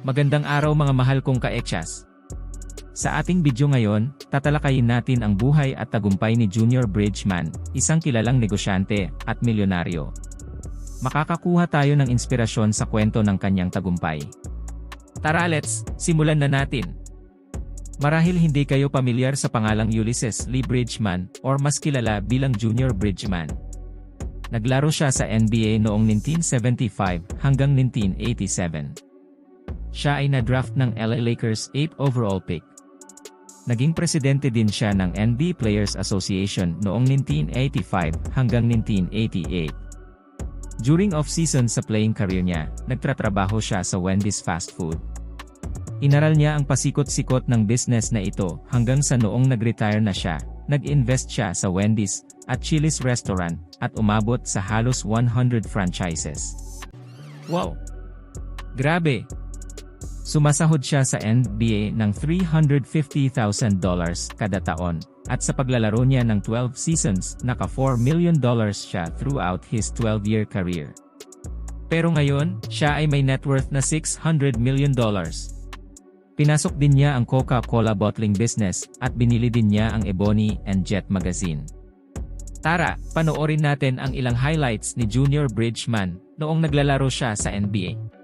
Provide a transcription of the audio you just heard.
Magandang araw mga mahal kong ka-Echas. Sa ating video ngayon, tatalakayin natin ang buhay at tagumpay ni Junior Bridgman, isang kilalang negosyante at milyonaryo. Makakakuha tayo ng inspirasyon sa kwento ng kanyang tagumpay. Tara let's, simulan na natin. Marahil hindi kayo pamilyar sa pangalang Ulysses Lee Bridgman, or mas kilala bilang Junior Bridgman. Naglaro siya sa NBA noong 1975 hanggang 1987. Siya ay na-draft ng LA Lakers 8th overall pick. Naging presidente din siya ng NBA Players Association noong 1985 hanggang 1988. During off-season sa playing career niya, nagtatrabaho siya sa Wendy's fast food. Inaral niya ang pasikot-sikot ng business na ito hanggang sa noong nag-retire na siya, nag-invest siya sa Wendy's at Chili's restaurant at umabot sa halos 100 franchises. Wow! Grabe! Sumasahod siya sa NBA ng $350,000 kada taon, at sa paglalaro niya ng 12 seasons, naka $4 million siya throughout his 12-year career. Pero ngayon, siya ay may net worth na $600 million. Pinasok din niya ang Coca-Cola bottling business, at binili din niya ang Ebony and Jet magazine. Tara, panoorin natin ang ilang highlights ni Junior Bridgman noong naglalaro siya sa NBA.